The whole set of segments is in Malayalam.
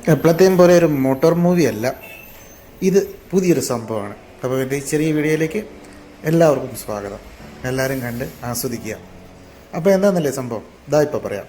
എപ്പോഴത്തെയും പോലെ ഒരു മോട്ടോർ മൂവി അല്ല, ഇത് പുതിയൊരു സംഭവമാണ്. അപ്പോൾ എൻ്റെ ഈ ചെറിയ വീഡിയോയിലേക്ക് എല്ലാവർക്കും സ്വാഗതം. എല്ലാവരും കണ്ട് ആസ്വദിക്കുക. അപ്പോൾ എന്താണെന്നല്ലേ സംഭവം, ഇതാ ഇപ്പോൾ പറയാം.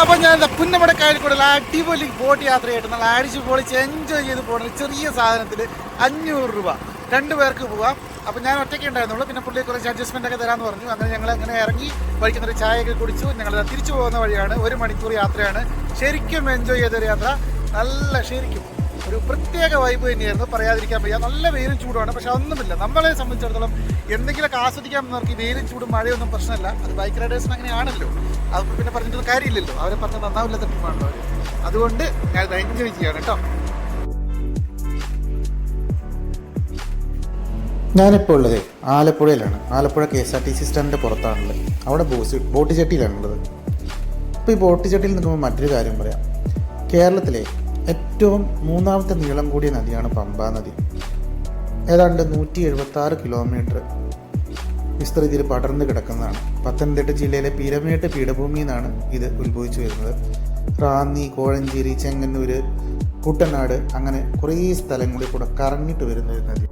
അപ്പോൾ ഞാൻ പുന്നമടക്കായൽക്കൂടുള്ള അടിപൊളി ബോട്ട് യാത്രയായിട്ട് നല്ല അടിച്ച് പൊളിച്ച് എൻജോയ് ചെയ്ത് പോകുന്ന ചെറിയ സാധനത്തിൽ 500 രൂപ 2 പേർക്ക് പോവാം. അപ്പോൾ ഞാൻ ഒറ്റയ്ക്ക് ഉണ്ടായിരുന്നുള്ളൂ, പിന്നെ പുള്ളി കുറച്ച് അഡ്ജസ്റ്റ്മെൻ്റ് ഒക്കെ തരാമെന്ന് പറഞ്ഞു. അങ്ങനെ ഞങ്ങൾ അങ്ങനെ ഇറങ്ങി വഴിക്കുന്നൊരു ചായയൊക്കെ കുടിച്ചു. ഞങ്ങൾ തിരിച്ചു പോകുന്ന വഴിയാണ്, 1 മണിക്കൂർ യാത്രയാണ്. ശരിക്കും എൻജോയ് ചെയ്തൊരു യാത്ര, നല്ല ശരിക്കും ഒരു പ്രത്യേക വൈബ് തന്നെയായിരുന്നു, പറയാതിരിക്കാൻ വയ്യ. നല്ല വെയിലും ചൂടുമാണ്, പക്ഷെ ഒന്നുമില്ല. നമ്മളെ സംബന്ധിച്ചിടത്തോളം എന്തെങ്കിലുമൊക്കെ ആസ്വദിക്കാമെന്നവർക്ക് ഈ വെയിലും ചൂടും മഴയൊന്നും പ്രശ്നമല്ല. അത് ബൈക്ക് റൈഡേഴ്സിന് അങ്ങനെയാണല്ലോ, അത് പിന്നെ പറഞ്ഞിട്ടൊന്നും കാര്യമില്ലല്ലോ, അവരെ പറഞ്ഞ് നന്നാവില്ലാത്ത ടീമാണല്ലോ അവർ. അതുകൊണ്ട് ഞാൻ എൻജോയ് ചെയ്യാണ് കേട്ടോ. ഞാനിപ്പോൾ ഉള്ളത് ആലപ്പുഴയിലാണ്. ആലപ്പുഴ KSRTC സ്റ്റാൻഡിൻ്റെ പുറത്താണുള്ളത്. അവിടെ ബോട്ട് ചട്ടിയിലാണുള്ളത്. അപ്പോൾ ഈ ബോട്ട് ചട്ടിയിൽ നിൽക്കുമ്പോൾ മറ്റൊരു കാര്യം പറയാം. കേരളത്തിലെ ഏറ്റവും 3ാമത്തെ നീളം കൂടിയ നദിയാണ് പമ്പാ നദി. ഏതാണ്ട് 176 കിലോമീറ്റർ വിസ്തൃതിയിൽ പടർന്ന് കിടക്കുന്നതാണ്. പത്തനംതിട്ട ജില്ലയിലെ പീരമേട്ട് പീഠഭൂമിയിൽ നിന്നാണ് ഇത് ഉത്ഭവിച്ചു വരുന്നത്. റാന്നി, കോഴഞ്ചേരി, ചെങ്ങന്നൂര്, കുട്ടനാട് അങ്ങനെ കുറേ സ്ഥലങ്ങളിൽ കൂടെ കറങ്ങിയിട്ട് വരുന്ന ഒരു നദി.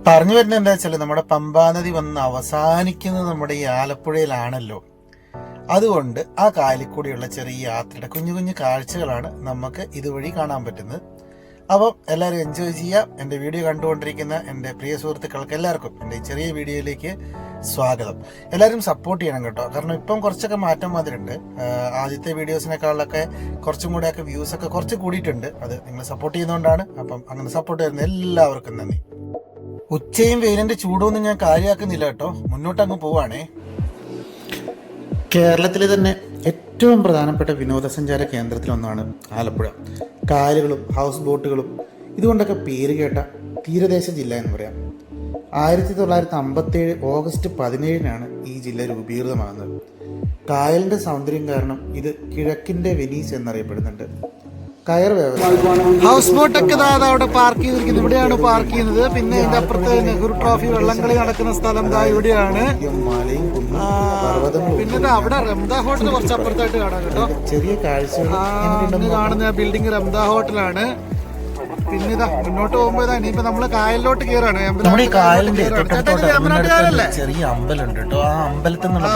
പറഞ്ഞു വരുന്നത് എന്താ വെച്ചാൽ, നമ്മുടെ പമ്പാ നദി വന്ന് അവസാനിക്കുന്നത് നമ്മുടെ ഈ ആലപ്പുഴയിലാണല്ലോ. അതുകൊണ്ട് ആ കായലിൽ കൂടിയുള്ള ചെറിയ യാത്രയുടെ കുഞ്ഞു കുഞ്ഞു കാഴ്ചകളാണ് നമുക്ക് ഇതുവഴി കാണാൻ പറ്റുന്നത്. അപ്പം എല്ലാവരും എൻജോയ് ചെയ്യാം. എൻ്റെ വീഡിയോ കണ്ടുകൊണ്ടിരിക്കുന്ന എൻ്റെ പ്രിയ സുഹൃത്തുക്കൾക്ക് എല്ലാവർക്കും എൻ്റെ ചെറിയ വീഡിയോയിലേക്ക് സ്വാഗതം. എല്ലാവരും സപ്പോർട്ട് ചെയ്യണം കേട്ടോ. കാരണം ഇപ്പം കുറച്ചൊക്കെ മാറ്റം വന്നിട്ടുണ്ട്. ആദ്യത്തെ വീഡിയോസിനേക്കാളൊക്കെ കുറച്ചും കൂടെയൊക്കെ വ്യൂസൊക്കെ കുറച്ച് കൂടിയിട്ടുണ്ട്. അത് നിങ്ങൾ സപ്പോർട്ട് ചെയ്യുന്നതുകൊണ്ടാണ്. അപ്പം അങ്ങനെ സപ്പോർട്ട് ചെയ്യുന്ന എല്ലാവർക്കും നന്ദി. ഉച്ചയും വെയിലിൻ്റെ ചൂടൊന്നും ഞാൻ കാര്യമാക്കുന്നില്ല കേട്ടോ, മുന്നോട്ടങ്ങ് പോവാണേ. കേരളത്തിലെ തന്നെ ഏറ്റവും പ്രധാനപ്പെട്ട വിനോദസഞ്ചാര കേന്ദ്രത്തിലൊന്നാണ് ആലപ്പുഴ. കായലുകളും ഹൗസ് ബോട്ടുകളും ഇതുകൊണ്ടൊക്കെ പേര് കേട്ട തീരദേശ ജില്ല എന്ന് പറയാം. 1957 ഓഗസ്റ്റ് 17 ഈ ജില്ല രൂപീകൃതമാകുന്നത്. കായലിൻ്റെ സൗന്ദര്യം കാരണം ഇത് കിഴക്കിൻ്റെ വെനീസ് എന്നറിയപ്പെടുന്നുണ്ട്. കയർ വ്യവസായം, ഹൗസ് ബോട്ടൊക്കെ അവിടെ പാർക്ക് ചെയ്തിരിക്കുന്നത്. ഇവിടെയാണ് പാർക്ക് ചെയ്യുന്നത്. പിന്നെ ഇതിന്റെ അപ്പുറത്ത് നെഹ്റു ട്രോഫി വള്ളംകളി നടക്കുന്ന സ്ഥലം ഇവിടെയാണ്. പിന്നെ അവിടെ റംദ ഹോട്ടൽ കുറച്ച് അപ്പുറത്തായിട്ട് കാണാം കേട്ടോ. ചെറിയ കാഴ്ചകൾ കാണുന്ന ബിൽഡിംഗ് റംദ ഹോട്ടലാണ്. പിന്നെ ഇതാ മുന്നോട്ട് പോകുമ്പോ ഇനിയിപ്പോ നമ്മള് കായലിലോട്ട് കയറാണ്. നമ്മുടെ ഈ കായലിന്റെ ചെറിയ അമ്പലമുണ്ട് കേട്ടോ. ആ അമ്പലത്തിൽ നിന്നുള്ള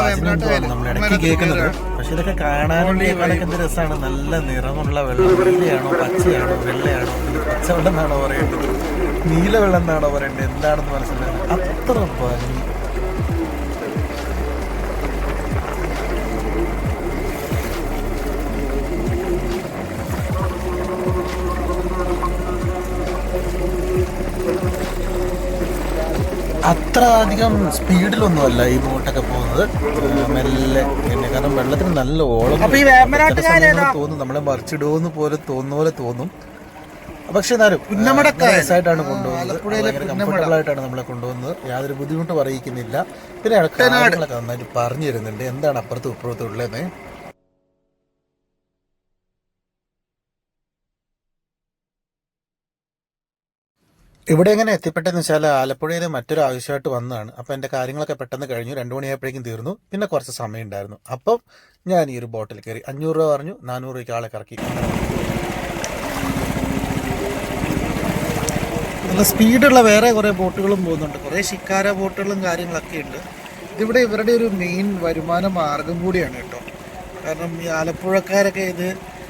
നമ്മൾ ഇടയ്ക്ക് കേൾക്കുന്നത്. പക്ഷെ ഇതൊക്കെ കാണാനും കേൾക്കാനൊക്കെ എന്ത് രസമാണ്. നല്ല നിറമുള്ള വെള്ളം. വെള്ളയാണോ പച്ചയാണോ വെള്ളയാണോ, പച്ചവെള്ളം എന്നാണോ പറയേണ്ടത്, നീലവെള്ളം എന്നാണോ പറയേണ്ടത്, എന്താണെന്ന് മനസ്സിലായത് അത്ര ഭംഗി. അത്ര അധികം സ്പീഡിലൊന്നുമല്ല ഈ ബോട്ടൊക്കെ പോകുന്നത്, മെല്ലെ തന്നെ. കാരണം വെള്ളത്തിന് നല്ല ഓളം തോന്നും, നമ്മളെ മറിച്ചിടുമെന്ന് പോലെ തോന്നും. പക്ഷെ എന്നാലും നൈസായിട്ടാണ് കൊണ്ടുപോകുന്നത്, കംഫർട്ടബിൾ ആയിട്ടാണ് നമ്മളെ കൊണ്ടുപോകുന്നത്. യാതൊരു ബുദ്ധിമുട്ടും അറിയിക്കുന്നില്ല. പിന്നെ കാര്യങ്ങളൊക്കെ നന്നായിട്ട് പറഞ്ഞു തരുന്നുണ്ട്, എന്താണ് അപ്പുറത്തും ഇപ്പുറത്തും ഉള്ളതെന്ന്. ഇവിടെ എങ്ങനെ എത്തിപ്പെട്ടെന്ന് വെച്ചാൽ ആലപ്പുഴയിൽ മറ്റൊരു ആവശ്യമായിട്ട് വന്നതാണ്. അപ്പോൾ എൻ്റെ കാര്യങ്ങളൊക്കെ പെട്ടെന്ന് കഴിഞ്ഞു. 2 മണിയായപ്പോഴേക്കും തീർന്നു. പിന്നെ കുറച്ച് സമയം ഉണ്ടായിരുന്നു. അപ്പം ഞാൻ ഈ ഒരു ബോട്ടിൽ കയറി. 500 രൂപ പറഞ്ഞു, 400 രൂപയ്ക്ക് ആളെ കറക്കി. നല്ല സ്പീഡുള്ള വേറെ കുറേ ബോട്ടുകളും പോകുന്നുണ്ട്. കുറേ ശിക്കാര ബോട്ടുകളും കാര്യങ്ങളൊക്കെ ഉണ്ട്. ഇതിവിടെ ഇവരുടെ ഒരു മെയിൻ വരുമാന മാർഗം കൂടിയാണ് കേട്ടോ. കാരണം ഈ ആലപ്പുഴക്കാരൊക്കെ ഇത്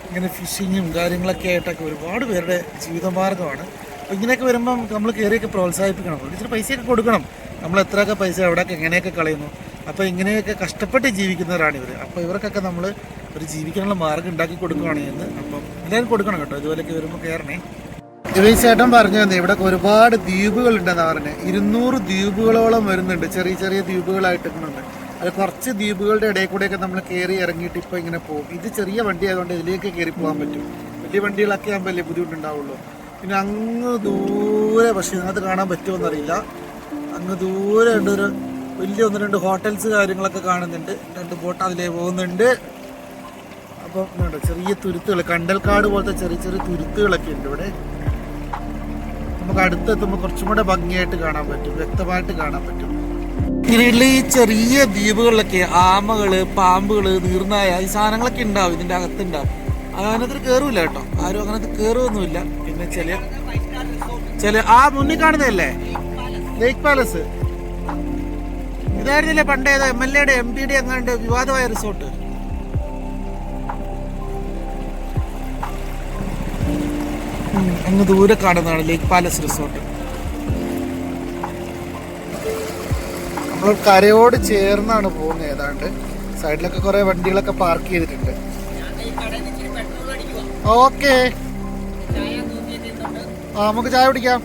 ഇങ്ങനെ ഫിഷിങ്ങും കാര്യങ്ങളൊക്കെ ആയിട്ടൊക്കെ ഒരുപാട് പേരുടെ ജീവിതമാർഗ്ഗമാണ്. അപ്പോൾ ഇങ്ങനെയൊക്കെ വരുമ്പം നമ്മൾ കയറിയൊക്കെ പ്രോത്സാഹിപ്പിക്കണം. ഇച്ചിരി പൈസയൊക്കെ കൊടുക്കണം. നമ്മൾ എത്രയൊക്കെ പൈസ എവിടെയൊക്കെ എങ്ങനെയൊക്കെ കളയുന്നു. അപ്പോൾ ഇങ്ങനെയൊക്കെ കഷ്ടപ്പെട്ട് ജീവിക്കുന്നവരാണ് ഇവർ. അപ്പോൾ ഇവർക്കൊക്കെ നമ്മൾ ഒരു ജീവിക്കാനുള്ള മാർഗ്ഗം ഉണ്ടാക്കി കൊടുക്കുകയാണെന്ന് അപ്പം എല്ലാവരും കൊടുക്കണം കേട്ടോ. ഇതുപോലെയൊക്കെ വരുമ്പോൾ കയറണേ. ഇവ ചേട്ടൻ പറഞ്ഞു തന്നെ ഇവിടെ ഒരുപാട് ദ്വീപുകൾ ഉണ്ടെന്നാണ് പറഞ്ഞത്. 200 ദ്വീപുകളോളം വരുന്നുണ്ട്. ചെറിയ ചെറിയ ദ്വീപുകളായിട്ടുണ്ട്. അത് കുറച്ച് ദ്വീപുകളുടെ ഇടയിൽ കൂടെയൊക്കെ നമ്മൾ കയറി ഇറങ്ങിയിട്ട് ഇപ്പോൾ ഇങ്ങനെ പോകും. ഇത് ചെറിയ വണ്ടി ആയതുകൊണ്ട് ഇതിലേക്ക് കയറി പോകാൻ പറ്റും. വലിയ വണ്ടികളൊക്കെ ആകുമ്പോൾ വലിയ ബുദ്ധിമുട്ടുണ്ടാവുള്ളൂ. പിന്നെ അങ്ങ് ദൂരെ, പക്ഷെ ഇതിനകത്ത് കാണാൻ പറ്റുമോയെന്നറിയില്ല, അങ്ങ് ദൂരെ ഉണ്ട് ഒരു വലിയ 1-2 ഹോട്ടൽസ് കാര്യങ്ങളൊക്കെ കാണുന്നുണ്ട്. 2 ബോട്ട് അതിലേ പോകുന്നുണ്ട്. അപ്പം ചെറിയ തുരുത്തുകൾ, കണ്ടൽക്കാട് പോലത്തെ ചെറിയ ചെറിയ തുരുത്തുകളൊക്കെ ഉണ്ട് ഇവിടെ. നമുക്ക് അടുത്തെത്തുമ്പോൾ കുറച്ചും കൂടെ ഭംഗിയായിട്ട് കാണാൻ പറ്റും, വ്യക്തമായിട്ട് കാണാൻ പറ്റും. ഇങ്ങനെയുള്ള ഈ ചെറിയ ദ്വീപുകളിലൊക്കെ ആമകള്, പാമ്പുകള്, നീർനായ ഈ സാധനങ്ങളൊക്കെ ഉണ്ടാവും, ഇതിന്റെ അകത്തുണ്ടാവും. അങ്ങനത്തിൽ കയറൂല കേട്ടോ, ആരും അങ്ങനത്തെ കയറുമൊന്നുമില്ല. പിന്നെ ചില മുന്നിൽ കാണുന്നതല്ലേ ലേക്ക് പാലസ്, ഇതായിരുന്നില്ലേ പണ്ടേതോ MLA-യുടെ MP-യുടെ അങ്ങാണ്ട് വിവാദമായ റിസോർട്ട്. അങ്ങ് ദൂരെ കാണുന്നതാണ് ലേക്ക് പാലസ് റിസോർട്ട്. നമ്മൾ കരയോട് ചേർന്നാണ് പോകുന്നത്. ഏതാണ്ട് സൈഡിലൊക്കെ കുറെ വണ്ടികളൊക്കെ പാർക്ക് ചെയ്തിട്ടുണ്ട്. ഓക്കെ, നമുക്ക് ചായ കുടിക്കാം.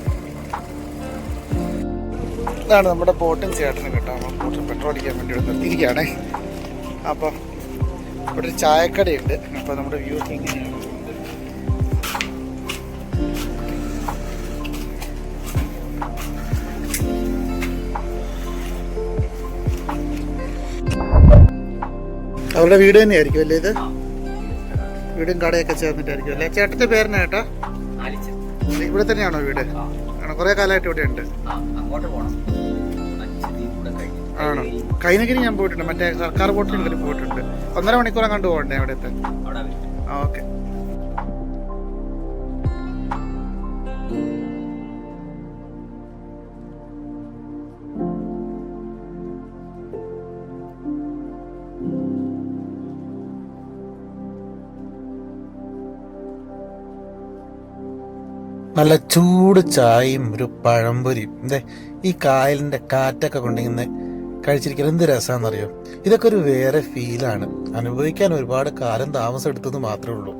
ഇതാണ് നമ്മുടെ ബോട്ടിംഗ് ചേട്ടന് കേട്ടോ. ബോട്ടിൽ പെട്രോൾ അടിക്കാൻ വേണ്ടി ഇവിടെ നിർത്തിയിരിക്കുകയാണേ. അപ്പം ഇവിടെ ഒരു ചായക്കടയുണ്ട്. അപ്പം നമ്മുടെ വ്യൂ എങ്ങനെയാണ്? അവരുടെ വീട് തന്നെയായിരിക്കും അല്ലേ ഇത്? വീടും കടയൊക്കെ ചേർന്നിട്ടായിരിക്കും അല്ലേ? ചേട്ടന്റെ പേരെന്നാ ചേട്ടാ? ഇവിടെ തന്നെയാണോ വീട്? ആണോ? കുറെ കാലമായിട്ട് ഇവിടെ ഉണ്ട്. ആണോ? കൈനഗിരി ഞാൻ പോയിട്ടുണ്ട്, മറ്റേ സർക്കാർ ബോട്ടിൽ പോയിട്ടുണ്ട്. 1.5 മണിക്കൂർ കണ്ടു പോകണ്ടേ അവിടുത്തെ? ഓക്കെ. നല്ല ചൂട് ചായയും ഒരു പഴംപൊരിയും ഈ കായലിന്റെ കാറ്റൊക്കെ കൊണ്ടിങ്ങനെ കഴിച്ചിരിക്കുന്നത് എന്ത് രസമാണെന്നറിയോ? ഇതൊക്കെ ഒരു വേറെ ഫീലാണ്. അനുഭവിക്കാൻ ഒരുപാട് കാലം താമസം എടുത്തത് മാത്രമേ ഉള്ളൂ.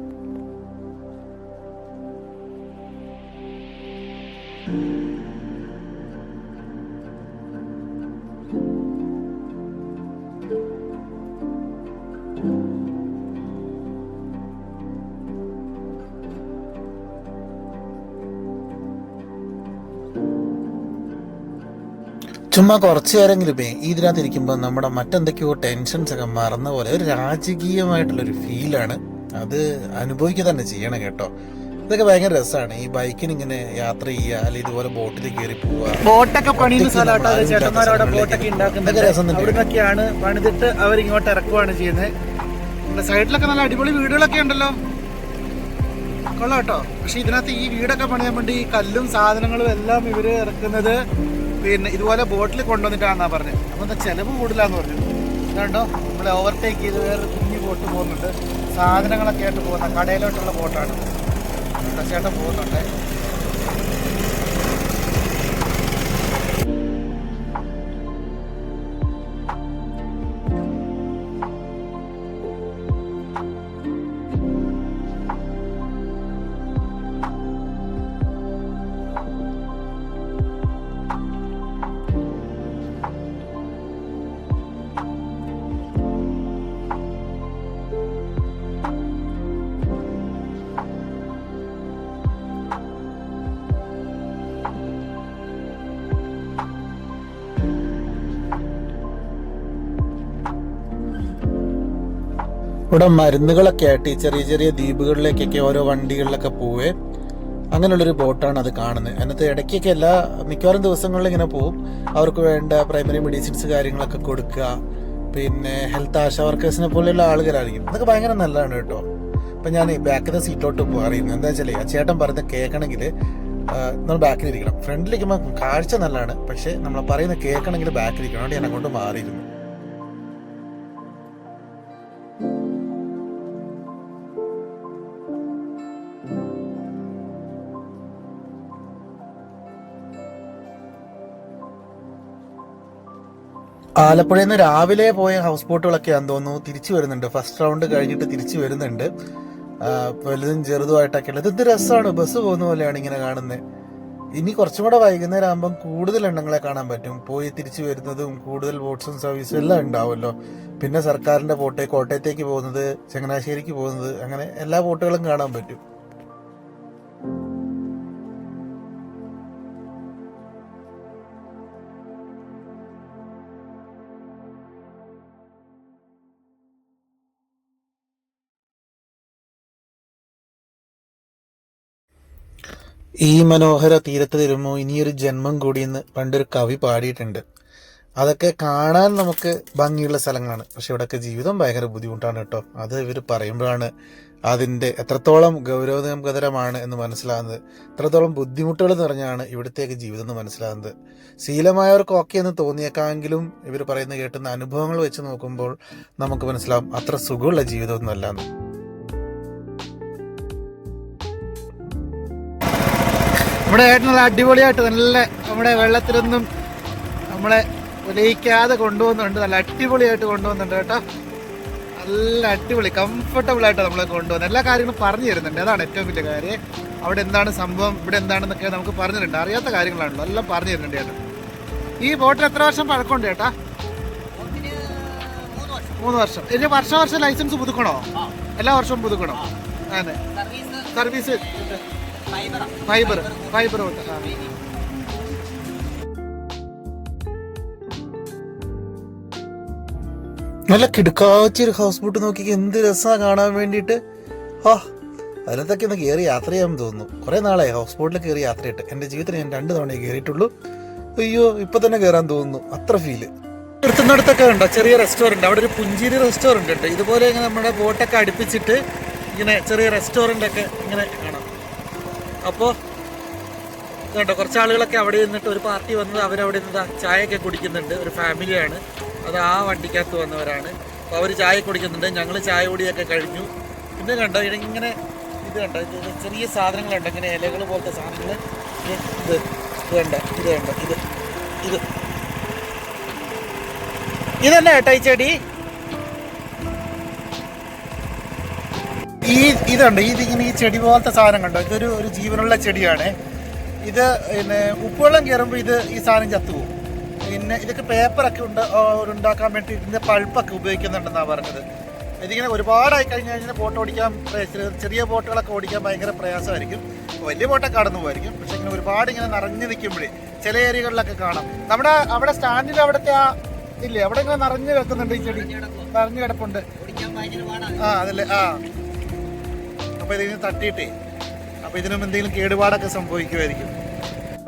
ചുമ്മാ കുറച്ചു നേരമെങ്കിലും ഇതിനകത്ത് ഇരിക്കുമ്പോൾ നമ്മുടെ മറ്റെന്തൊക്കെയോ ടെൻഷൻസ് ഒക്കെ മറന്ന പോലെ ഒരു രാജകീയമായിട്ടുള്ളൊരു ഫീലാണ്. അത് അനുഭവിക്കുക തന്നെ ചെയ്യണം കേട്ടോ. ഇതൊക്കെ ഭയങ്കര രസമാണ്. ഈ ബൈക്കിന് ഇങ്ങനെ യാത്ര ചെയ്യുക, അല്ലെങ്കിൽ ഇതുപോലെ ബോട്ടിൽ കയറി പോവുക. ബോട്ടൊക്കെ പണിയുന്ന സ്ഥലമായിട്ട് ചേട്ടന്മാരവിടെ ബോട്ടൊക്കെ ഉണ്ടാക്കുന്നത് രസം തന്നെയാണ്. പണിതിട്ട് അവരിങ്ങോട്ട് ഇറക്കുവാണ് ചെയ്യുന്നത്. സൈഡിലൊക്കെ നല്ല അടിപൊളി വീടുകളൊക്കെ ഉണ്ടല്ലോ, കൊള്ളാം കേട്ടോ. പക്ഷെ ഇതിനകത്ത് ഈ വീടൊക്കെ പണിയാൻ വേണ്ടി ഈ കല്ലും സാധനങ്ങളും എല്ലാം ഇവര് ഇറക്കുന്നത് പിന്നെ ഇതുപോലെ ബോട്ടിൽ കൊണ്ടുവന്നിട്ടാണെന്നാ പറഞ്ഞത്. അപ്പം എന്താ ചിലവ് കൂടുതലാന്ന് പറഞ്ഞു. അതുകൊണ്ടോ നമ്മൾ ഓവർടേക്ക് ചെയ്ത് വേറെ കുഞ്ഞു ബോട്ട് പോകുന്നുണ്ട്. സാധനങ്ങളൊക്കെ ആയിട്ട് പോകുന്ന കടയിലോട്ടുള്ള ബോട്ടാണ്. ചേട്ടൻ പോകുന്നുണ്ട്. ഇവിടെ മരുന്നുകളൊക്കെ ആയിട്ട് ചെറിയ ചെറിയ ദ്വീപുകളിലേക്കൊക്കെ ഓരോ വണ്ടികളിലൊക്കെ പോവേ. അങ്ങനെയുള്ളൊരു ബോട്ടാണ് അത് കാണുന്നത്. അതിനകത്ത് ഇടയ്ക്കൊക്കെ മിക്കവാറും ദിവസങ്ങളിൽ ഇങ്ങനെ പോവും. അവർക്ക് വേണ്ട പ്രൈമറി മെഡിസിൻസ് കാര്യങ്ങളൊക്കെ കൊടുക്കുക. പിന്നെ ഹെൽത്ത് ആശാ വർക്കേഴ്സിനെ പോലെയുള്ള ആളുകളായിരിക്കും. അതൊക്കെ ഭയങ്കര നല്ലതാണ് കേട്ടോ. അപ്പം ഞാൻ ബാക്കിലെ സീറ്റോട്ട് അറിയുന്നത് എന്താ വെച്ചാൽ ആ ചേട്ടൻ പറയുന്നത് കേൾക്കണമെങ്കിൽ നമ്മൾ ബാക്കിലിരിക്കണം. ഫ്രണ്ടിലിരിക്കുമ്പോൾ കാഴ്ച നല്ലതാണ്, പക്ഷേ നമ്മൾ പറയുന്നത് കേൾക്കണമെങ്കിൽ ബാക്കിലിരിക്കണം. അതുകൊണ്ട് ഞാൻ അങ്ങോട്ട് മാറിയിരുന്നു. ആലപ്പുഴയിൽ നിന്ന് രാവിലെ പോയ ഹൗസ് ബോട്ടുകളൊക്കെയാണെന്ന് തോന്നുന്നു തിരിച്ചു വരുന്നുണ്ട്. ഫസ്റ്റ് റൗണ്ട് കഴിഞ്ഞിട്ട് തിരിച്ചു വരുന്നുണ്ട്. വലുതും ചെറുതുമായിട്ടൊക്കെ ഉള്ളത്. ഇത് രസമാണ്, ബസ് പോകുന്ന പോലെയാണ് ഇങ്ങനെ കാണുന്നത്. ഇനി കുറച്ചും കൂടെ വൈകുന്നേരം ആകുമ്പം കൂടുതൽ എണ്ണങ്ങളെ കാണാൻ പറ്റും. പോയി തിരിച്ചു വരുന്നതും കൂടുതൽ ബോട്ട്സും സർവീസും എല്ലാം ഉണ്ടാവുമല്ലോ. പിന്നെ സർക്കാരിന്റെ ബോട്ട് കോട്ടയത്തേക്ക് പോകുന്നത്, ചങ്ങനാശ്ശേരിക്ക് പോകുന്നത്, അങ്ങനെ എല്ലാ ബോട്ടുകളും കാണാൻ പറ്റും. ഈ മനോഹര തീരത്ത് തരുമോ ഇനിയൊരു ജന്മം കൂടിയെന്ന് പണ്ടൊരു കവി പാടിയിട്ടുണ്ട്. അതൊക്കെ കാണാൻ നമുക്ക് ഭംഗിയുള്ള സ്ഥലങ്ങളാണ്. പക്ഷെ ഇവിടെയൊക്കെ ജീവിതം ഭയങ്കര ബുദ്ധിമുട്ടാണ് കേട്ടോ. അത് ഇവർ പറയുമ്പോഴാണ് അതിൻ്റെ എത്രത്തോളം ഗൗരവതരമാണ് എന്ന് മനസ്സിലാകുന്നത്. എത്രത്തോളം ബുദ്ധിമുട്ടുകൾ നിറഞ്ഞാണ് ഇവിടുത്തേക്ക് ജീവിതം എന്ന് മനസ്സിലാകുന്നത്. ശീലമായവർക്ക് ഓക്കെ എന്ന് തോന്നിയേക്കാമെങ്കിലും ഇവർ പറയുന്ന കേട്ടുന്ന അനുഭവങ്ങൾ വെച്ച് നോക്കുമ്പോൾ നമുക്ക് മനസ്സിലാവും അത്ര സുഖമുള്ള ജീവിതമൊന്നും അല്ലാന്ന്. നമ്മുടെ ഏട്ടനുള്ള അടിപൊളിയായിട്ട് നല്ല നമ്മുടെ വെള്ളത്തിലൊന്നും നമ്മളെ ഉലയിക്കാതെ കൊണ്ടുപോകുന്നുണ്ട്. നല്ല അടിപൊളിയായിട്ട് കൊണ്ടുപോകുന്നുണ്ട് കേട്ടോ. നല്ല അടിപൊളി കംഫർട്ടബിൾ ആയിട്ട് നമ്മളെ കൊണ്ടുപോകുന്നത്. എല്ലാ കാര്യങ്ങളും പറഞ്ഞു തരുന്നുണ്ട്. അതാണ് ഏറ്റവും വലിയ കാര്യം. അവിടെ എന്താണ് സംഭവം, ഇവിടെ എന്താണെന്നൊക്കെ നമുക്ക് പറഞ്ഞു തരുന്നുണ്ട്. അറിയാത്ത കാര്യങ്ങളാണല്ലോ, എല്ലാം പറഞ്ഞു തരുന്നുണ്ട് ചേട്ടാ. ഈ ബോട്ടിൽ എത്ര വർഷം പഴക്കമുണ്ട് ചേട്ടാ? 3 വർഷം. ഇനി വർഷം ലൈസൻസ് പുതുക്കണോ? എല്ലാ വർഷവും പുതുക്കണോ? അതെ. Service fibre boat. നല്ല കിടുക്കാച്ചൊരു ഹൗസ് ബോട്ട് നോക്കി എന്ത് രസമാണ് കാണാൻ വേണ്ടിയിട്ട്. അതിനകത്തൊക്കെ ഒന്ന് കയറി യാത്ര ചെയ്യാൻ തോന്നുന്നു. കുറേ നാളായി ഹൗസ് ബോട്ടിൽ കയറി യാത്ര ചെയ്തിട്ട്. എൻ്റെ ജീവിതത്തിൽ ഞാൻ 2 തവണയെ കയറിയിട്ടുള്ളൂ. അയ്യോ, ഇപ്പം തന്നെ കയറാൻ തോന്നുന്നു, അത്ര ഫീല്. എടുത്തുന്നിടത്തൊക്കെ ഉണ്ടോ ചെറിയ റെസ്റ്റോറൻറ്റ്. അവിടെ ഒരു പുഞ്ചിരി റെസ്റ്റോറൻറ്റ് ഉണ്ട്. ഇതുപോലെ ഇങ്ങനെ നമ്മുടെ ബോട്ടൊക്കെ അടുപ്പിച്ചിട്ട് ഇങ്ങനെ ചെറിയ റെസ്റ്റോറൻ്റൊക്കെ ഇങ്ങനെ കാണാം. അപ്പോൾ ഇതുണ്ടോ, കുറച്ച് ആളുകളൊക്കെ അവിടെ നിന്നിട്ട് ഒരു പാർട്ടി വന്നത് അവരവിടെ നിന്ന് ചായയൊക്കെ കുടിക്കുന്നുണ്ട്. ഒരു ഫാമിലിയാണ്, അത് ആ വണ്ടിക്കകത്ത് വന്നവരാണ്. അപ്പോൾ അവർ ചായ കുടിക്കുന്നുണ്ട്. ഞങ്ങൾ ചായ കുടിയൊക്കെ കഴിഞ്ഞു. പിന്നെ കണ്ടോ ഇങ്ങനെ ഇത് കണ്ടോ, ഇത് ചെറിയ സാധനങ്ങളുണ്ട്, ഇങ്ങനെ ഇലകൾ പോലത്തെ സാധനങ്ങൾ. ഇത് ഇതന്നെ കേട്ടോ ഈ ചെടി. ഇതുണ്ട് ഇതിങ്ങനെ ഈ ചെടി പോലത്തെ സാധനം കണ്ടോ, ഇതൊരു ജീവനുള്ള ചെടിയാണ്. ഇത് പിന്നെ ഉപ്പുവെള്ളം കയറുമ്പോൾ ഈ സാധനം ചത്തുപോകും. പിന്നെ ഇതൊക്കെ പേപ്പറൊക്കെ ഉണ്ടാക്കാൻ വേണ്ടി ഇതിൻ്റെ പൾപ്പൊക്കെ ഉപയോഗിക്കുന്നുണ്ടെന്നാണ് പറഞ്ഞത്. ഇതിങ്ങനെ ഒരുപാടായി കഴിഞ്ഞാൽ ബോട്ട് ഓടിക്കാൻ ചെറിയ ബോട്ടുകളൊക്കെ ഓടിക്കാൻ ഭയങ്കര പ്രയാസമായിരിക്കും. വലിയ ബോട്ടൊക്കെ കടന്നു പോയിരിക്കും. പക്ഷെ ഇങ്ങനെ ഒരുപാട് ഇങ്ങനെ നിറഞ്ഞു നിൽക്കുമ്പോഴേ ചില ഏരിയകളിലൊക്കെ കാണാം. നമ്മുടെ അവിടെ സ്റ്റാൻഡിൽ അവിടുത്തെ ഇല്ലേ, അവിടെ ഇങ്ങനെ നിറഞ്ഞു വെക്കുന്നുണ്ട് ഈ ചെടി, നിറഞ്ഞു കിടപ്പുണ്ട്. അതല്ലേ. അപ്പൊ ഇതിന് തട്ടിയിട്ടേ അപ്പൊ ഇതിനും എന്തെങ്കിലും കേടുപാടൊക്കെ സംഭവിക്കുമായിരിക്കും.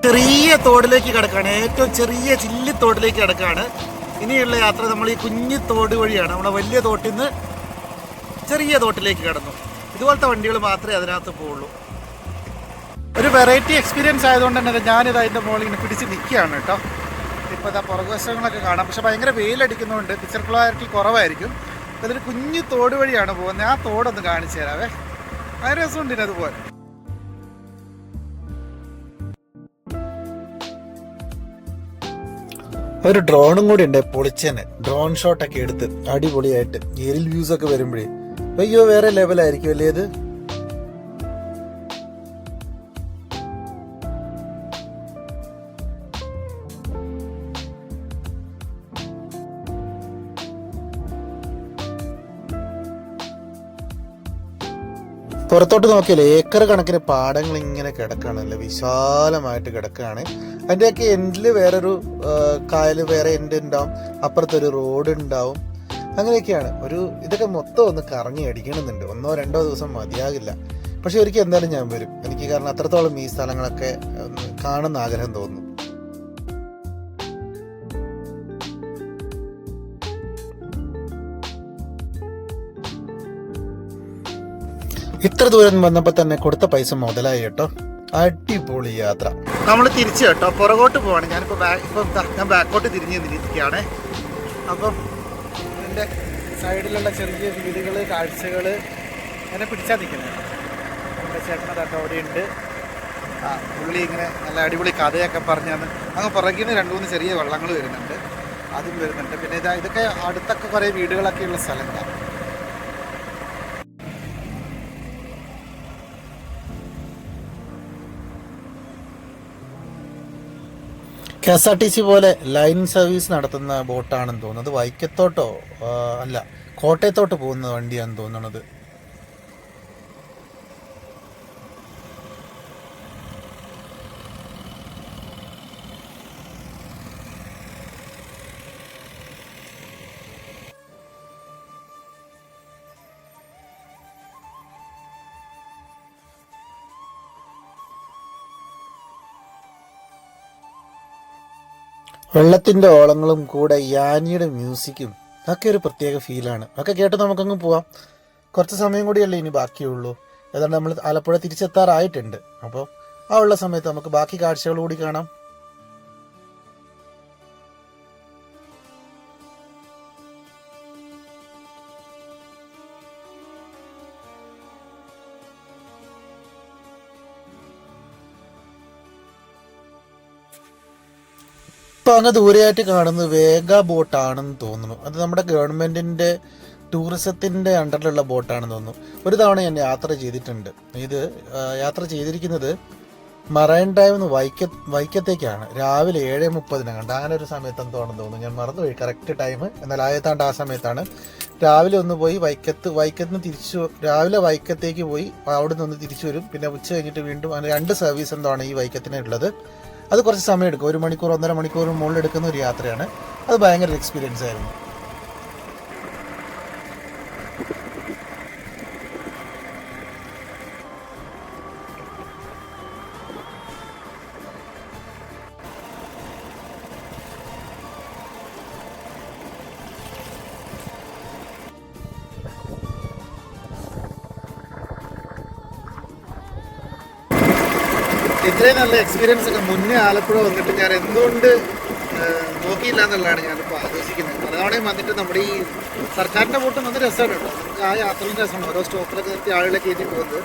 ചെറിയ തോടിലേക്ക് കിടക്കാണ്, ഏറ്റവും ചെറിയ ചില്ലി തോടിലേക്ക് കിടക്കാണ്. ഇനിയുള്ള യാത്ര നമ്മൾ ഈ കുഞ്ഞു തോട് വഴിയാണ്. നമ്മളെ വലിയ തോട്ടിൽ നിന്ന് ചെറിയ തോട്ടിലേക്ക് കിടന്നു. ഇതുപോലത്തെ വണ്ടികൾ മാത്രമേ അതിനകത്ത് പോവുള്ളൂ. ഒരു വെറൈറ്റി എക്സ്പീരിയൻസ് ആയതുകൊണ്ട് തന്നെ ഞാനിത് അതിൻ്റെ മുകളിൽ ഇങ്ങനെ പിടിച്ച് നിൽക്കുകയാണ് കേട്ടോ. ഇപ്പോൾ ഇതാ പുറകുവശങ്ങളൊക്കെ കാണാം. പക്ഷെ ഭയങ്കര വെയിലടിക്കുന്നതുകൊണ്ട് പിക്ചർ ക്ലാരിറ്റി കുറവായിരിക്കും. അതൊരു കുഞ്ഞു തോട് വഴിയാണ് പോകുന്നത്. ആ തോടൊന്ന് കാണിച്ചു തരാവേ. ഭയങ്കര രസമുണ്ട് ഇതിനതുപോലെ. ഒരു ഡ്രോണും കൂടി ഉണ്ട്, പൊളിച്ചനെ ഡ്രോൺ ഷോട്ടൊക്കെ എടുത്ത് അടിപൊളിയായിട്ട് ഏരിയൽ വ്യൂസ് ഒക്കെ വരുമ്പോഴേ അയ്യോ വേറെ ലെവലായിരിക്കും അല്ലേ അത്. പുറത്തോട്ട് നോക്കിയാലേ ഏക്കർ കണക്കിന് പാടങ്ങൾ ഇങ്ങനെ കിടക്കുകയാണ്, നല്ല വിശാലമായിട്ട് കിടക്കുകയാണ്. അതിൻ്റെയൊക്കെ എൻഡിൽ വേറൊരു കായൽ വേറെ എൻഡ് ഉണ്ടാവും, അപ്പുറത്തൊരു റോഡ് ഉണ്ടാവും. അങ്ങനെയൊക്കെയാണ്. ഇതൊക്കെ മൊത്തം ഒന്ന് കറങ്ങി അടിക്കണമെന്നുണ്ട്. 1-2 ദിവസം മതിയാകില്ല. പക്ഷെ ഒരിക്കൽ എന്തായാലും ഞാൻ വരും. എനിക്ക് കാരണം അത്രത്തോളം ഈ സ്ഥലങ്ങളൊക്കെ കാണുന്ന ആഗ്രഹം തോന്നുന്നു. ഇത്ര ദൂരം വന്നപ്പോൾ തന്നെ കൊടുത്ത പൈസ മുതലായി കേട്ടോ. അടിപൊളി യാത്ര. നമ്മൾ തിരിച്ചു കേട്ടോ, പുറകോട്ട് പോവാണ്. ഞാൻ ബാക്കോട്ട് തിരിഞ്ഞ് നിൽക്കുകയാണ്. അപ്പം എൻ്റെ സൈഡിലുള്ള ചെറിയ വീടുകൾ, കാഴ്ചകൾ എന്നെ പിടിച്ചാൽ നിൽക്കുന്നത്. എൻ്റെ ചേട്ടനതൊക്കെ അവിടെയുണ്ട്. പുള്ളി ഇങ്ങനെ നല്ല അടിപൊളി കഥയൊക്കെ പറഞ്ഞാന്ന്. അങ്ങ് പുറകിൽ നിന്ന് 2-3 ചെറിയ വെള്ളങ്ങൾ വരുന്നുണ്ട്, അതും വരുന്നുണ്ട്. പിന്നെ ഇതൊക്കെ അടുത്തൊക്കെ കുറേ വീടുകളൊക്കെ ഉള്ള സ്ഥലങ്ങളാണ്. KSRTC പോലെ ലൈൻ സർവീസ് നടത്തുന്ന ബോട്ടാണെന്ന് തോന്നുന്നത്. വൈക്കത്തോട്ടോ അല്ല കോട്ടയത്തോട്ട് പോകുന്ന വണ്ടിയാണെന്ന് തോന്നുന്നത്. വെള്ളത്തിൻ്റെ ഓളങ്ങളും കൂടെ യാനിയുടെ മ്യൂസിക്കും അതൊക്കെ ഒരു പ്രത്യേക ഫീലാണ്. അതൊക്കെ കേട്ട് നമുക്കങ്ങ് പോവാം. കുറച്ച് സമയം കൂടിയല്ലേ ഇനി ബാക്കിയുള്ളൂ. ഏതാണ്ട് നമ്മൾ ആലപ്പുഴ തിരിച്ചെത്താറായിട്ടുണ്ട്. അപ്പോൾ ആ ഉള്ള സമയത്ത് നമുക്ക് ബാക്കി കാഴ്ചകൾ കൂടി കാണാം. ഇപ്പോൾ അങ്ങ് ദൂരെയായിട്ട് കാണുന്നത് വേഗ ബോട്ടാണെന്ന് തോന്നുന്നു. അത് നമ്മുടെ ഗവൺമെൻറ്റിൻ്റെ ടൂറിസത്തിൻ്റെ അണ്ടറിലുള്ള ബോട്ടാണെന്ന് തോന്നുന്നു. ഒരു തവണ ഞാൻ യാത്ര ചെയ്തിട്ടുണ്ട്. ഇത് യാത്ര ചെയ്തിരിക്കുന്നത് മറൈൻ ഡ്രൈവ് വൈക്കത്തേക്കാണ്. രാവിലെ 7:30 അങ്ങനെ ഒരു സമയത്തെന്ന് തോന്നുന്നു. ഞാൻ മറന്നുപോയി കറക്റ്റ് ടൈം. എന്നാൽ ആയത്താണ്ട് ആ സമയത്താണ്. രാവിലെ ഒന്ന് പോയി വൈക്കത്തിന് തിരിച്ചു, രാവിലെ വൈക്കത്തേക്ക് പോയി അവിടെ നിന്ന് തിരിച്ചു വരും. പിന്നെ ഉച്ച കഴിഞ്ഞിട്ട് വീണ്ടും അങ്ങനെ 2 സർവീസ് എന്താണ് ഈ വൈക്കത്തിനുള്ളത്. അത് കുറച്ച് സമയം എടുക്കും. 1 മണിക്കൂർ 1.5 മണിക്കൂർ മുകളിൽ എടുക്കുന്ന ഒരു യാത്രയാണ്. അത് ഭയങ്കര എക്സ്പീരിയൻസ് ആയിരുന്നു. ഇത്രയും നല്ല എക്സ്പീരിയൻസ് ഒക്കെ മുന്നേ ആലപ്പുഴ വന്നിട്ട് ഞാൻ എന്തുകൊണ്ട് നോക്കിയില്ല എന്നുള്ളതാണ് ഞാനിപ്പോൾ ആലോചിക്കുന്നത്. പലതവണയും വന്നിട്ട് നമ്മുടെ ഈ സർക്കാരിൻ്റെ ബോട്ട് നല്ല രസമാണ് കേട്ടോ. നമുക്ക് ആ യാത്രയും രസമാണ്. ഓരോ സ്റ്റോപ്പിലൊക്കെ നിർത്തി ആളുകളെ കയറ്റി പോകുന്നത്.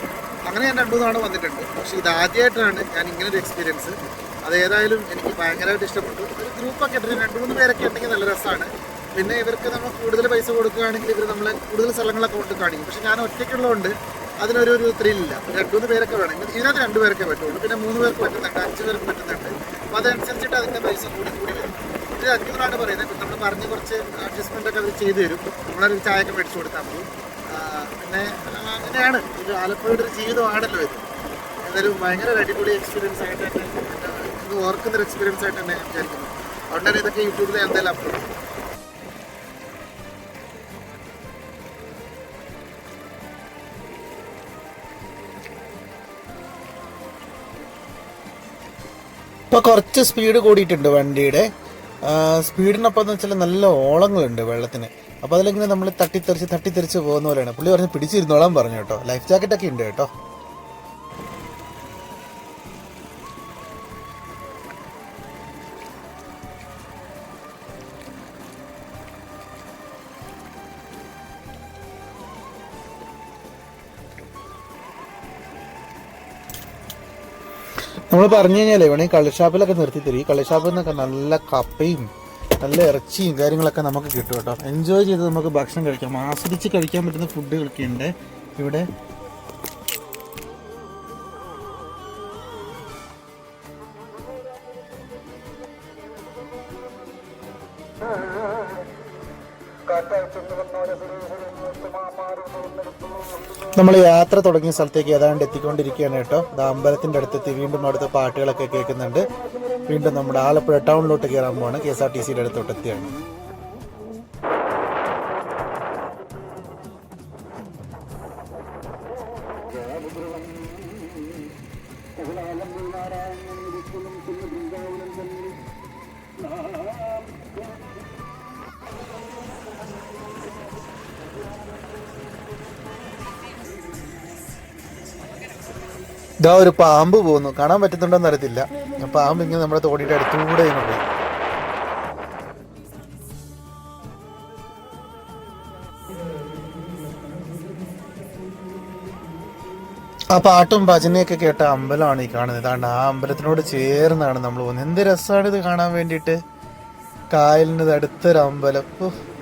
അങ്ങനെ ഞാൻ 2-3 തവണ വന്നിട്ടുണ്ട്. പക്ഷേ ഇതാദ്യമായിട്ടാണ് ഞാൻ ഇങ്ങനൊരു എക്സ്പീരിയൻസ്. അതേതായാലും എനിക്ക് ഭയങ്കരമായിട്ട് ഇഷ്ടപ്പെട്ടു. ഒരു ഗ്രൂപ്പൊക്കെ ഇട്ട് 2-3 പേരൊക്കെ ഉണ്ടെങ്കിൽ നല്ല രസമാണ്. പിന്നെ ഇവർക്ക് നമ്മൾ കൂടുതൽ പൈസ കൊടുക്കുകയാണെങ്കിൽ ഇവർ നമ്മളെ കൂടുതൽ സ്ഥലങ്ങളൊക്കെ കൊണ്ട് കാണിക്കും. പക്ഷെ ഞാൻ ഒറ്റയ്ക്കുള്ളതുകൊണ്ട് അതിനൊരു ത്രില്ലില്ല. 2-3 പേരൊക്കെ വേണം. ഇതിനകത്ത് 2 പേരൊക്കെ പറ്റുള്ളൂ. പിന്നെ 3 പേർക്ക് പറ്റുന്നുണ്ട്, 5 പേർക്ക് പറ്റുന്നുണ്ട്. അപ്പോൾ അതനുസരിച്ചിട്ട് അതിൻ്റെ പൈസ കൂടി വരും. ഇത് 500 പറയുന്നത്. നമ്മൾ പറഞ്ഞ് കുറച്ച് അഡ്ജസ്റ്റ്മെൻ്റ് ഒക്കെ അവർ ചെയ്തു തരും. നമ്മളൊരു ചായയൊക്കെ മേടിച്ചു കൊടുത്താൽ മതി. പിന്നെ അങ്ങനെയാണ് ഇത്. ആലപ്പുഴയുടെ ഒരു ജീവിതമാണല്ലോ ഇത്. എന്തായാലും ഭയങ്കര അടിപൊളി എക്സ്പീരിയൻസ് ആയിട്ട് തന്നെ ഇത് ഓർക്കുന്നൊരു എക്സ്പീരിയൻസ് ആയിട്ട് തന്നെ ഞാൻ വിചാരിക്കുന്നു. അതുകൊണ്ട് തന്നെ ഇതൊക്കെ യൂട്യൂബിൽ എന്തായാലും അപ്ലോഡ് ചെയ്യും. ഇപ്പോൾ കുറച്ച് സ്പീഡ് കൂടിയിട്ടുണ്ട് വണ്ടിയുടെ. സ്പീഡിനൊപ്പം എന്ന് വെച്ചാൽ നല്ല ഓളങ്ങളുണ്ട് വെള്ളത്തിന്. അപ്പോൾ അതിലിങ്ങനെ നമ്മൾ തട്ടിത്തെറിച്ച് പോകുന്ന പോലെയാണ്. പുള്ളി പറഞ്ഞ് പിടിച്ചിരുന്നോളാൻ പറഞ്ഞു കേട്ടോ. ലൈഫ് ജാക്കറ്റൊക്കെ ഉണ്ട് കേട്ടോ. നമ്മൾ പറഞ്ഞു കഴിഞ്ഞാലേ വേണമെങ്കിൽ കള്ളുഷാപ്പിലൊക്കെ നിർത്തി തരും. ഈ കള്ളുഷാപ്പിൽ നിന്നൊക്കെ നല്ല കപ്പയും നല്ല ഇറച്ചിയും കാര്യങ്ങളൊക്കെ നമുക്ക് കിട്ടും കേട്ടോ. എൻജോയ് ചെയ്ത് നമുക്ക് ഭക്ഷണം കഴിക്കാം. ആസ്വദിച്ച് കഴിക്കാൻ പറ്റുന്ന ഫുഡുകളൊക്കെ ഉണ്ട് ഇവിടെ. നമ്മൾ യാത്ര തുടങ്ങിയ സ്ഥലത്തേക്ക് ഏതാണ്ട് എത്തിക്കൊണ്ടിരിക്കുകയാണ് കേട്ടോ. ഇത് അമ്പലത്തിൻ്റെ അടുത്തെത്തി. വീണ്ടും അടുത്ത പാട്ടുകളൊക്കെ കേൾക്കുന്നുണ്ട്. വീണ്ടും നമ്മുടെ ആലപ്പുഴ ടൗണിലോട്ട് കയറാൻ പോവാണ്. KSRTCയുടെ അടുത്തോട്ട് എത്തിയാണ്. ഇതാ ഒരു പാമ്പ് പോകുന്നു. കാണാൻ പറ്റുന്നുണ്ടോന്ന് അറിയത്തില്ല. പാമ്പ് ഇങ്ങനെ നമ്മുടെ തോടിയുടെ അടുത്തുകൂടെ പോയി. ആ പാട്ടും ഭജനയൊക്കെ കേട്ട അമ്പലമാണ് ഈ കാണുന്നത്. ഇതാണ്ട് ആ അമ്പലത്തിനോട് ചേർന്നാണ് നമ്മൾ പോകുന്നത്. എന്ത് രസമാണ് ഇത് കാണാൻ വേണ്ടിയിട്ട്. കായലിന് അടുത്തൊരു അമ്പലം.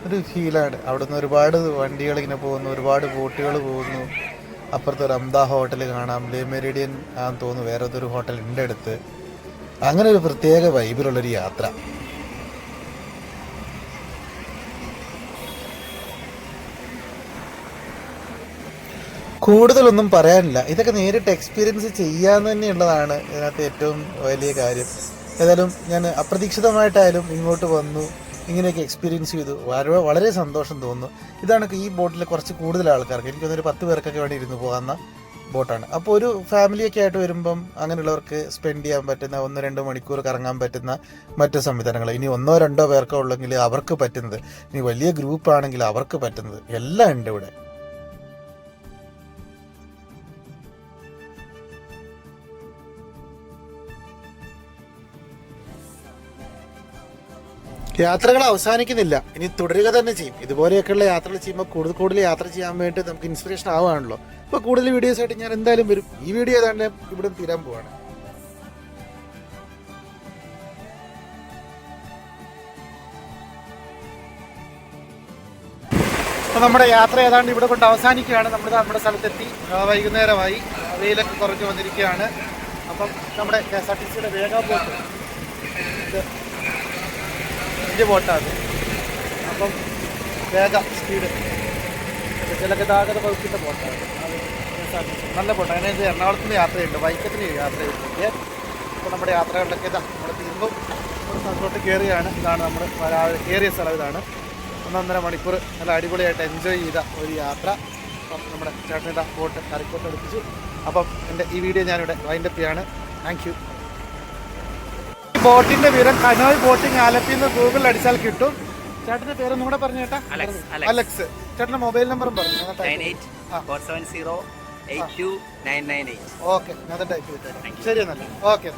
ഒരു ഫീലാണ്. അവിടെ നിന്ന് ഒരുപാട് വണ്ടികൾ ഇങ്ങനെ പോകുന്നു, ഒരുപാട് ബോട്ടുകൾ പോകുന്നു. അപ്പുറത്തൊരു അംദാ ഹോട്ടൽ കാണാം. ലേ മെറിഡിയൻ ആണെന്ന് തോന്നുന്നു വേറെ ഏതൊരു ഹോട്ടൽ ഉണ്ട് അടുത്ത്. അങ്ങനെ ഒരു പ്രത്യേക വൈബിലുള്ളൊരു യാത്ര. കൂടുതലൊന്നും പറയാനില്ല. ഇതൊക്കെ നേരിട്ട് എക്സ്പീരിയൻസ് ചെയ്യാൻ തന്നെയുള്ളതാണ് ഇതിനകത്ത് ഏറ്റവും വലിയ കാര്യം. ഏതായാലും ഞാൻ അപ്രതീക്ഷിതമായിട്ടായാലും ഇങ്ങോട്ട് വന്നു, ഇങ്ങനെയൊക്കെ എക്സ്പീരിയൻസ് ചെയ്തു. വളരെ സന്തോഷം തോന്നുന്നു. ഇതാണ് ഈ ബോട്ടിൽ കുറച്ച് കൂടുതൽ ആൾക്കാർക്ക്, എനിക്കൊന്നൊരു 10 പേർക്കൊക്കെ വേണ്ടി ഇരുന്ന് പോകാമെന്ന ബോട്ടാണ്. അപ്പോൾ ഒരു ഫാമിലിയൊക്കെ ആയിട്ട് വരുമ്പം അങ്ങനെയുള്ളവർക്ക് സ്പെൻഡ് ചെയ്യാൻ പറ്റുന്ന 1-2 മണിക്കൂർ കറങ്ങാൻ പറ്റുന്ന മറ്റു സംവിധാനങ്ങൾ, ഇനി 1-2 പേർക്കോ ഉള്ളെങ്കിൽ അവർക്ക് പറ്റുന്നത്, ഇനി വലിയ ഗ്രൂപ്പ് ആണെങ്കിൽ അവർക്ക് പറ്റുന്നത് എല്ലാം ഉണ്ട് ഇവിടെ. യാത്രകൾ അവസാനിക്കുന്നില്ല, ഇനി തുടരുക തന്നെ ചെയ്യും. ഇതുപോലെയൊക്കെയുള്ള യാത്രകൾ ചെയ്യുമ്പോൾ കൂടുതൽ കൂടുതൽ യാത്ര ചെയ്യാൻ വേണ്ടി നമുക്ക് ഇൻസ്പിറേഷൻ ആവുകയാണല്ലോ. അപ്പോൾ കൂടുതൽ വീഡിയോസ് ആയിട്ട് ഞാൻ എന്തായാലും വരും. ഈ വീഡിയോ ഏതാണ്ട് ഇവിടെ തീരാൻ പോവാണ്. അപ്പോൾ നമ്മുടെ യാത്ര ഏതാണ്ട് ഇവിടെ കൊണ്ട് അവസാനിക്കുകയാണ്. നമ്മുടെ സ്ഥലത്തെത്തി, വൈകുന്നേരമായി, വെയിലൊക്കെ കുറഞ്ഞ് വന്നിരിക്കുകയാണ്. അപ്പം നമ്മുടെ KSRTCയുടെ വേഗ ബോട്ട്, വലിയ ബോട്ടാണ്. അപ്പം വേഗ സ്പീഡ് ജലഗതാഗത വകുപ്പിൻ്റെ ബോട്ടാണ്. നല്ല ബോട്ടാണ്. അതിനകത്ത് എറണാകുളത്ത് നിന്ന് യാത്രയുണ്ട്, വൈക്കത്തിന് യാത്ര ചെയ്തിട്ടുണ്ട്. അപ്പോൾ നമ്മുടെ യാത്രകളിലൊക്കെ ഇതാ നമ്മൾ തീർന്നു. നമ്മൾ സ്ഥലത്തോട്ട് കയറുകയാണ്. ഇതാണ് നമ്മൾ കയറിയ സ്ഥലം. ഇതാണ് 1.5 മണിക്കൂർ നല്ല അടിപൊളിയായിട്ട് എൻജോയ് ചെയ്ത ഒരു യാത്ര. അപ്പം നമ്മുടെ ചേട്ടൻ്റെ ബോട്ട് കറിക്കോട്ട് എടുപ്പിച്ചു. അപ്പം എൻ്റെ ഈ വീഡിയോ ഞാനിവിടെ വൈൻഡപ്പ് ചെയ്യാണ്. Thank you. ബോട്ടിന്റെ വിവരം കനോയ് ബോട്ടിംഗ് ആലപ്പി എന്ന് ഗൂഗിളിൽ അടിച്ചാൽ കിട്ടും. ചേട്ടന്റെ പേരൊന്നും കൂടെ പറഞ്ഞു ചേട്ടാ. അലക്സ്. ചേട്ടന്റെ മൊബൈൽ നമ്പറും പറഞ്ഞു. ഓക്കെ, ഞാൻ ടൈപ്പ് ചെയ്തേരാം. ശരി എന്നല്ലേ. ഓക്കെ.